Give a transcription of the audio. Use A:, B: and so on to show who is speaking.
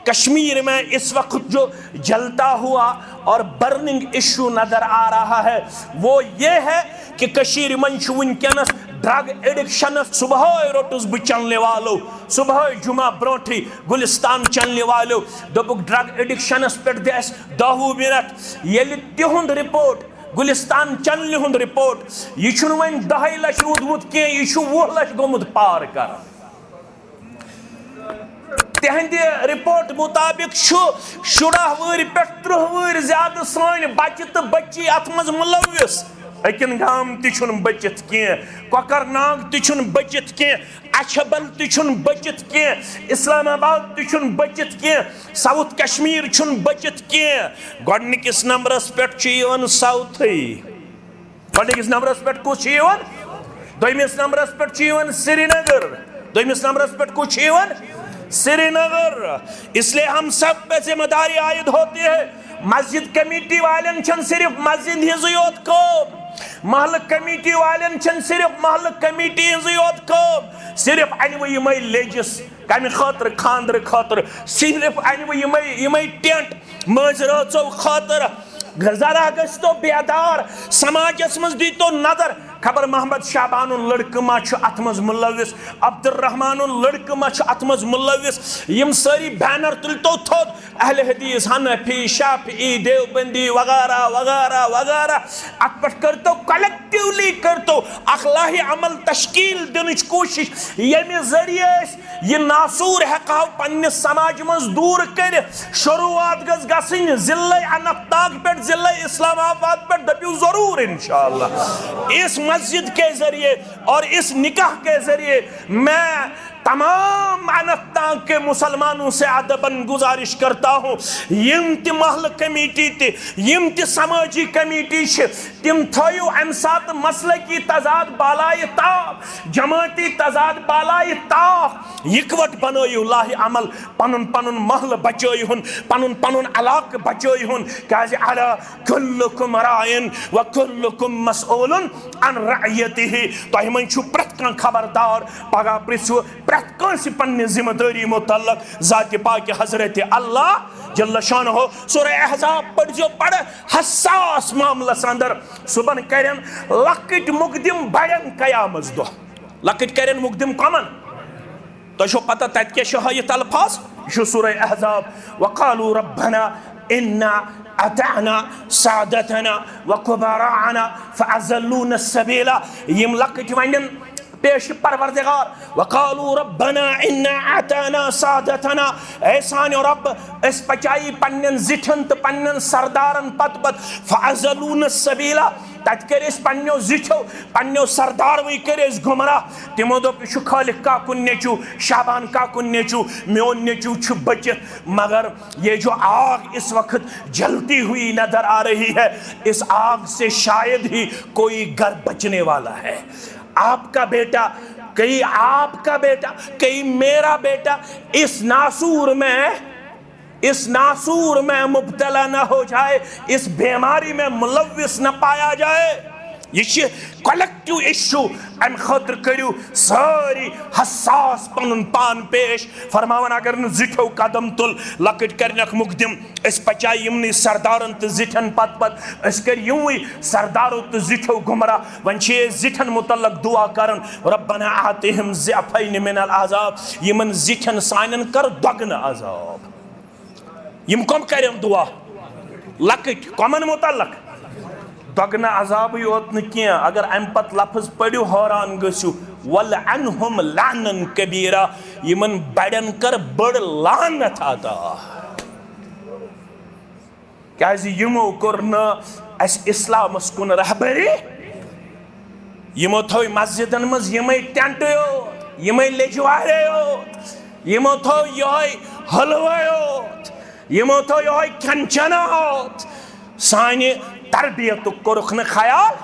A: कश्मीर में इस वक्त जो जलता हुआ और बर्निंग इशू नजर आ रहा है वो ये है कि कश्मीर में वनकस ड्रग एडिक्शन सुबह रोटुस बह चलने वालों सुबह जुमा ब्रोठी गुलिस्तान चलने वालों दोपुक ड्रग एडिक्शन पे 10 मिनट ये तिहुंद रिपोर्ट गुलिस्तान चलने हुंद रिपोर्ट यह वन 10 लक्ष रूदमुत कह यह 20 लक्ष गोमुत पार कर तिहंद रिपोर्ट मुताबिक 10 वहर पे 30 वहर ज्यादा सान बच्चे तो बच्ची अत मज मुलविस अकिन गाम तुन बचित कह कोकरनाग तुन बचित कह अछबल तुन बचित कह इस्लामाबाद तुन बचित कह साउथ कश्मीर छुन बचित कह गोडनिकिस नंबरस पे साउथ गोडनिकिस नंबरस पे कुछ दोमिस नंबरस पे श्रीनगर दोमिस नंबरस पे कुछ श्रीनगर। इसलिए हम सब पे जिम्मेदारी आयद होती है। मस्जिद कमेटी वालन छन सिर्फ मस्जिद हिज योत काम महल कमेटी वालन छन सिर्फ महल कमेटी हिज योत काम सिर्फ अनव यमई लेजिस कम खतर खानदर खतर सिर्फ अनव यमई टेंट मज रचो खतर जरा गस तो बेदार समाजस मज दी तो नजर खबर मोहम्मद शाबान लड़क मा अत मज मुलविस अब्दुर्रहमान लड़क मा अत मज मुलविस यम सारी बैनर तुल तो थोद अहले हदीस हनफी शाफी देवबंदी वगैरह वगैरह वगैरह अत पर कर तो कलेक्टिवली कर तो अखलाही अमल तश्कील दिन कोशिश यम जरिए यह नासूर हेकाव पन्ने समाज मज दूर कर शुरुआत गस गसिन जिले अनंतनाग पे जिले इस्लामाबाद पे दबियो जरूर इंशाअल्लाह। इस मस्जिद के जरिए और इस निकाह के जरिए मैं तमाम अनंतनाग के मुसलमानों से अदबन गुजारिश करता हूँ यम ति महल कमेटी ति यम ति समाजी कमेटी तिम थो अम सात मसले की तजाद बालाय ताक जमाती तजाद बालाय ताक इकवट बनयु लाहि अमल पनुन पनुन महल बचयहुन पनुन पनुन अलाक बचयहुन काज अला कुल्लुकुम रायन व कुल्लुकुम मसऊलुन अन रअयतिहि तोह मन छु प्रत कान खबरदार पगा प्रिसु प्रत कान पन्ने जिम्मेदारी मुतल्लक जात पाक हजरत अल्लाह जल्ल शान हो सूरह अहज़ाब पढ़ जो पढ़ हसास मामलस अंदर सुबन करन लकट मुकदम बड़न कयामत दो लकट करन मुकदम कमन तो शो पता तत के शहायत अल्फाज शो सूरह अहज़ाब वक़ालू रब्बना इन्ना अताना सादतना व कुबराना फअज़ल्लूना सबीला यम लकट वंदन पेश परवरदिगार वक़ालू रब्बना इन्ना अताना सादतना ऐ सानो रब इस पचाई पन्नन जिठन त पन्नन सरदारन पत पत फअज़ल्लूना सबीला तत करेस पन्नो जिठो पन्नो सरदार वही करेस गुमराह तिमो दो पिछु खालिक का कुन नेचू शाबान का कुन नेचू म्योन नेचू छु बचित मगर ये जो आग इस वक्त जलती हुई नजर आ रही है इस आग से शायद ही कोई घर बचने वाला है। आपका बेटा कहीं मेरा बेटा इस नासूर में मुब्तला न हो जाए इस बीमारी में मुलविस न पाया जाए यह कलेक्टिव इशू अम खतर करू सारी हसास पन पान पेश फरमावन अगर न जिठो कदम तुल लकट करनक मुकदम इस पचाई यमनी सरदारन तो जिठन पत पत इस कर यूं सरदारों तो जिठो गुमरा वन जिठन मुतल्लक दुआ करन रब्बना आतिहिम ज़िअफ़ैन मिनल अज़ाब यमन जिठन सानन कर दोगन अज़ाब यम कम करन दुआ लकट कमन मुतल्लक दोगना अजाब योत न किया अगर अम पत लफ्ज पढ़ो हैरान गसु वल अनहुम लानन कबीरा यमन बड़न कर बड़ लानत अता क्या यमो कोर न अस इस्लामस कुन रहबरी यमो थो मस्जिदन मज यमई टेंट योत यमई लेजवारे योत यमो थो यही हलवा योत यमो थो यही खनचना योत साने तरबियत कोरुख न ख्याल